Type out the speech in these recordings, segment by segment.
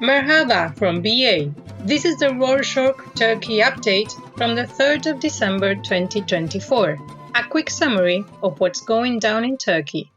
Merhaba from BA. This is the Rorshok Turkey update from the 3rd of December 2024. A quick summary of what's going down in Turkey.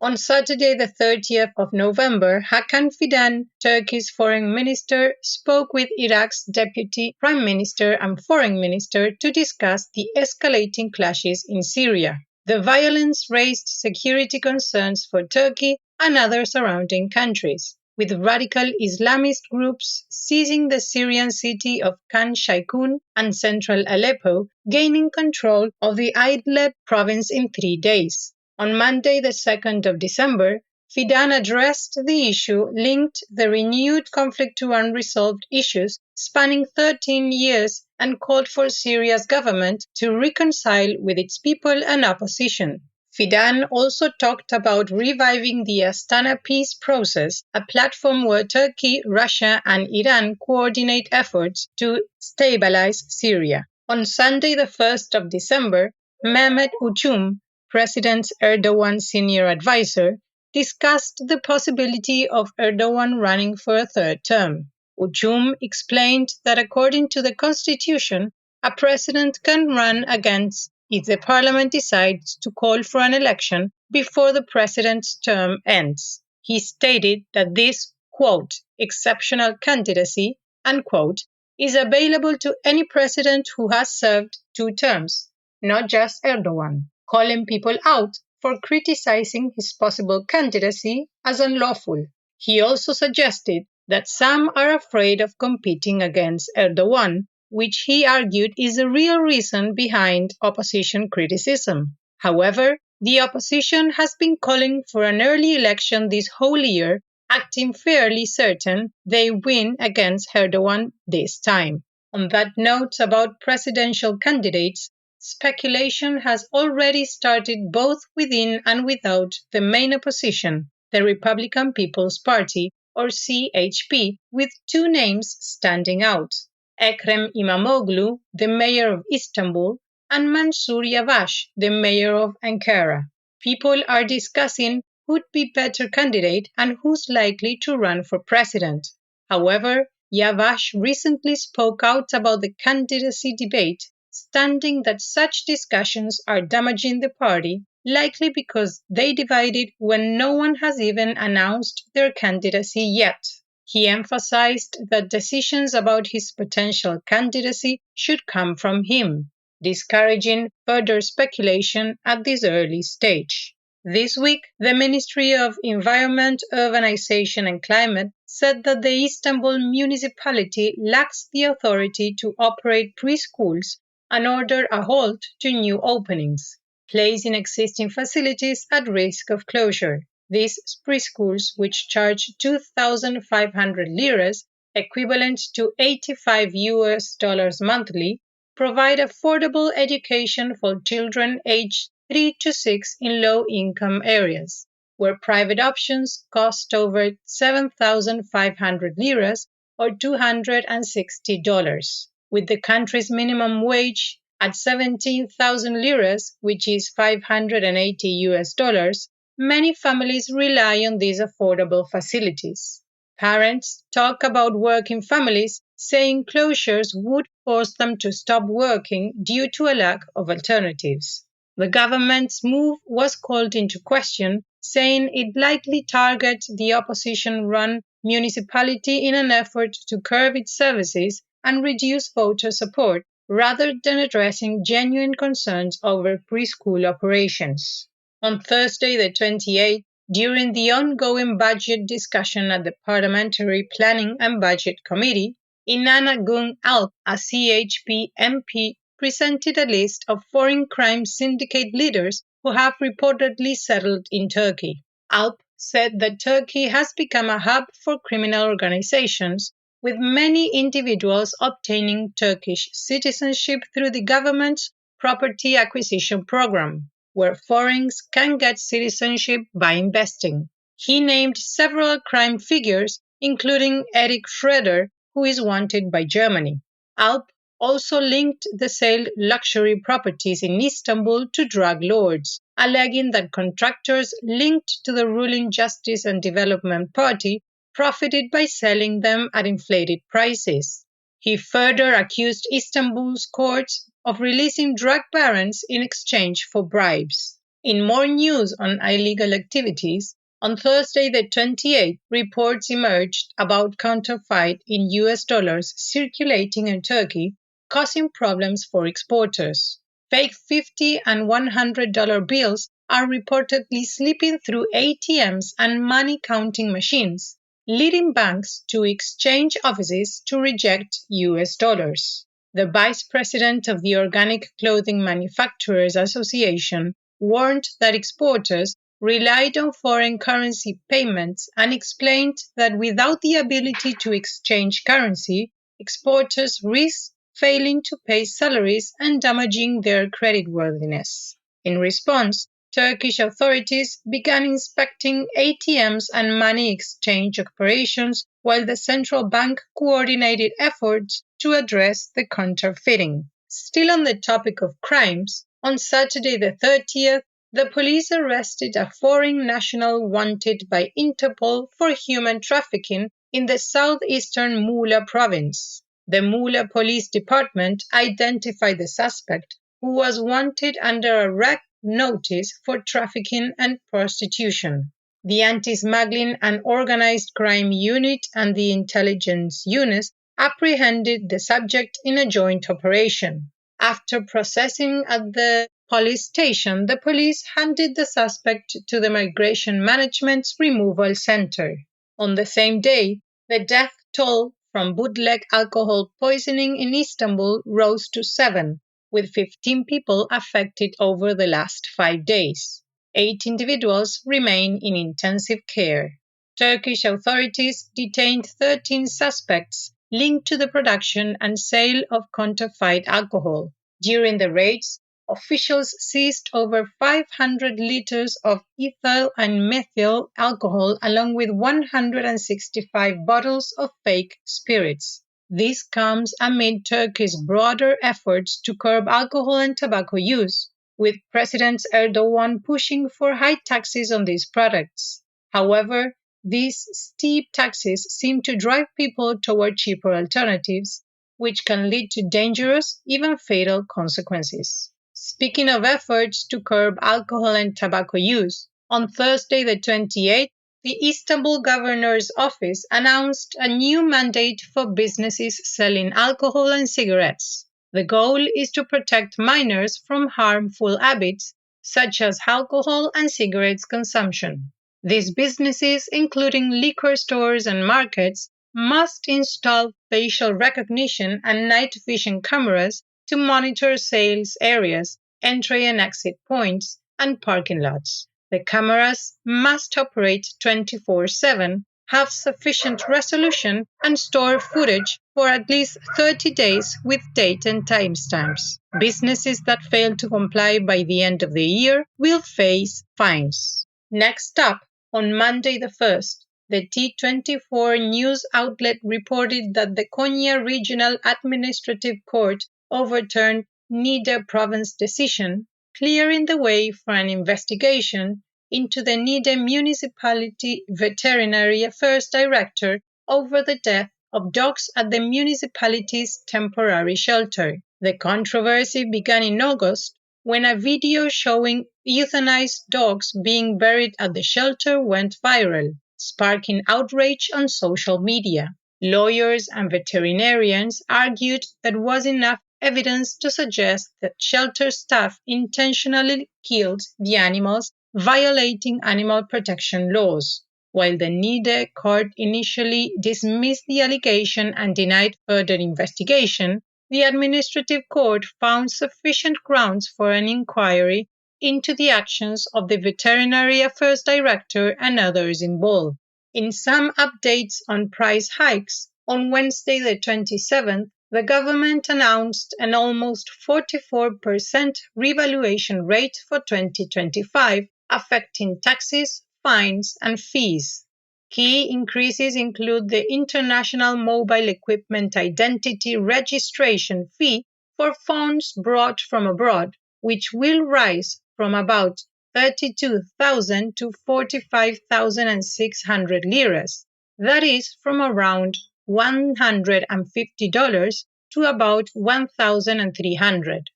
On Saturday, the 30th of November, Hakan Fidan, Turkey's foreign minister, spoke with Iraq's deputy prime minister and foreign minister to discuss the escalating clashes in Syria. The violence raised security concerns for Turkey and other surrounding countries, with radical Islamist groups seizing the Syrian city of Khan Sheikhoun and central Aleppo, gaining control of the Idlib province in 3 days. On Monday, the 2nd of December, Fidan addressed the issue linked the renewed conflict to unresolved issues spanning 13 years and called for Syria's government to reconcile with its people and opposition. Fidan also talked about reviving the Astana peace process, a platform where Turkey, Russia, and Iran coordinate efforts to stabilize Syria. On Sunday, the 1st of December, Mehmet Uchum, President Erdogan's senior advisor, discussed the possibility of Erdogan running for a third term. Uchum explained that according to the constitution, a president can run against if the parliament decides to call for an election before the president's term ends. He stated that this, quote, exceptional candidacy, unquote, is available to any president who has served 2 terms, not just Erdogan, calling people out for criticizing his possible candidacy as unlawful. He also suggested that some are afraid of competing against Erdogan, which he argued is the real reason behind opposition criticism. However, the opposition has been calling for an early election this whole year, acting fairly certain they win against Erdogan this time. On that note about presidential candidates, speculation has already started both within and without the main opposition, the Republican People's Party, or CHP, with 2 names standing out: Ekrem İmamoğlu, the mayor of Istanbul, and Mansur Yavaş, the mayor of Ankara. People are discussing who'd be better candidate and who's likely to run for president. However, Yavaş recently spoke out about the candidacy debate, stating that such discussions are damaging the party, likely because they divided when no one has even announced their candidacy yet. He emphasized that decisions about his potential candidacy should come from him, discouraging further speculation at this early stage. This week, the Ministry of Environment, Urbanization and Climate said that the Istanbul municipality lacks the authority to operate preschools and ordered a halt to new openings, placing existing facilities at risk of closure. These preschools, which charge 2,500 liras, equivalent to $85 monthly, provide affordable education for children aged 3 to 6 in low-income areas, where private options cost over 7,500 liras or $260. With the country's minimum wage at 17,000 liras, which is $580, many families rely on these affordable facilities. Parents talk about working families, saying closures would force them to stop working due to a lack of alternatives. The government's move was called into question, saying it likely targets the opposition-run municipality in an effort to curb its services and reduce voter support, rather than addressing genuine concerns over preschool operations. On Thursday, the 28th, during the ongoing budget discussion at the Parliamentary Planning and Budget Committee, Inanna Gun Alp, a CHP MP, presented a list of foreign crime syndicate leaders who have reportedly settled in Turkey. Alp said that Turkey has become a hub for criminal organizations, with many individuals obtaining Turkish citizenship through the government's property acquisition program, where foreigners can get citizenship by investing. He named several crime figures, including Eric Schroeder, who is wanted by Germany. Alp also linked the sale luxury properties in Istanbul to drug lords, alleging that contractors linked to the ruling Justice and Development Party profited by selling them at inflated prices. He further accused Istanbul's courts of releasing drug barons in exchange for bribes. In more news on illegal activities, on Thursday the 28th, reports emerged about counterfeit in US dollars circulating in Turkey, causing problems for exporters. Fake $50 and $100 bills are reportedly slipping through ATMs and money counting machines, leading banks to exchange offices to reject US dollars. The vice president of the Organic Clothing Manufacturers Association warned that exporters relied on foreign currency payments and explained that without the ability to exchange currency, exporters risk failing to pay salaries and damaging their creditworthiness. In response, Turkish authorities began inspecting ATMs and money exchange operations while the central bank coordinated efforts to address the counterfeiting. Still on the topic of crimes, on Saturday the 30th, the police arrested a foreign national wanted by Interpol for human trafficking in the southeastern Muğla province. The Muğla Police Department identified the suspect, who was wanted under a red notice for trafficking and prostitution. The Anti-Smuggling and Organized Crime Unit and the Intelligence Unit apprehended the subject in a joint operation. After processing at the police station, the police handed the suspect to the Migration Management's Removal Center. On the same day, the death toll from bootleg alcohol poisoning in Istanbul rose to 7, with 15 people affected over the last 5 days. 8 individuals remain in intensive care. Turkish authorities detained 13 suspects linked to the production and sale of counterfeit alcohol. During the raids, officials seized over 500 liters of ethyl and methyl alcohol along with 165 bottles of fake spirits. This comes amid Turkey's broader efforts to curb alcohol and tobacco use, with President Erdogan pushing for high taxes on these products. However, these steep taxes seem to drive people toward cheaper alternatives, which can lead to dangerous, even fatal consequences. Speaking of efforts to curb alcohol and tobacco use, on Thursday the 28th, the Istanbul Governor's Office announced a new mandate for businesses selling alcohol and cigarettes. The goal is to protect minors from harmful habits such as alcohol and cigarettes consumption. These businesses, including liquor stores and markets, must install facial recognition and night vision cameras to monitor sales areas, entry and exit points, and parking lots. The cameras must operate 24/7, have sufficient resolution, and store footage for at least 30 days with date and timestamps. Businesses that fail to comply by the end of the year will face fines. Next up, on Monday the 1st, the T24 news outlet reported that the Konya Regional Administrative Court overturned Niğde Province decision, clearing the way for an investigation into the Niğde Municipality Veterinary Affairs Director over the death of dogs at the municipality's temporary shelter. The controversy began in August when a video showing euthanized dogs being buried at the shelter went viral, sparking outrage on social media. Lawyers and veterinarians argued there was enough evidence to suggest that shelter staff intentionally killed the animals, violating animal protection laws. While the Niğde court initially dismissed the allegation and denied further investigation, the administrative court found sufficient grounds for an inquiry into the actions of the Veterinary Affairs Director and others involved. In some updates on price hikes, on Wednesday the 27th, the government announced an almost 44% revaluation rate for 2025, affecting taxes, fines, and fees. Key increases include the International Mobile Equipment Identity Registration fee for phones brought from abroad, which will rise from about 32,000 to 45,600 liras. That is from around $150 to about 1,300.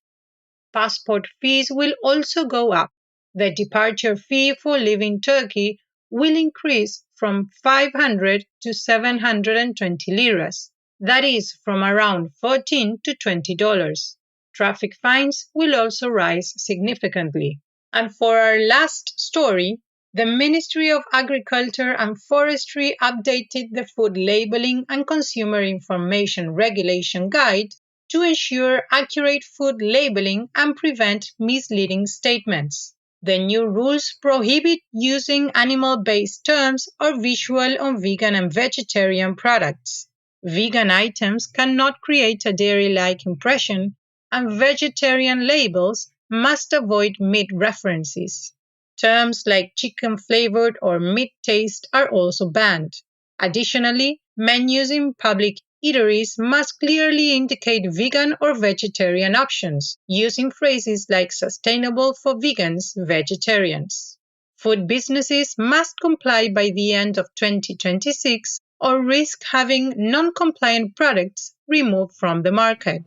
Passport fees will also go up. The departure fee for leaving Turkey will increase from 500 to 720 liras. That is from around $14 to $20. Traffic fines will also rise significantly. And for our last story, the Ministry of Agriculture and Forestry updated the Food Labeling and Consumer Information Regulation Guide to ensure accurate food labeling and prevent misleading statements. The new rules prohibit using animal-based terms or visual on vegan and vegetarian products. Vegan items cannot create a dairy-like impression, and vegetarian labels must avoid meat references. Terms like chicken-flavored or meat taste are also banned. Additionally, menus in public eateries must clearly indicate vegan or vegetarian options, using phrases like sustainable for vegans, vegetarians. Food businesses must comply by the end of 2026 or risk having non-compliant products removed from the market.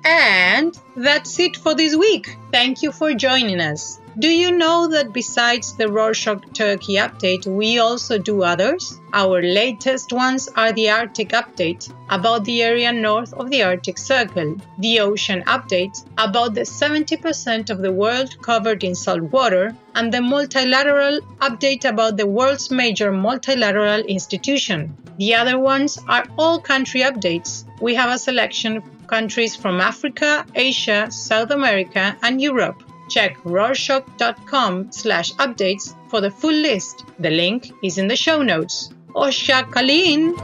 And that's it for this week. Thank you for joining us. Do you know that besides the Rorshok Turkey update, we also do others? Our latest ones are the Arctic update, about the area north of the Arctic Circle, the Ocean update, about the 70% of the world covered in salt water, and the Multilateral update about the world's major multilateral institution. The other ones are all country updates. We have a selection of countries from Africa, Asia, South America, and Europe. Check rorshok.com/updates for the full list. The link is in the show notes. Osha Kalin!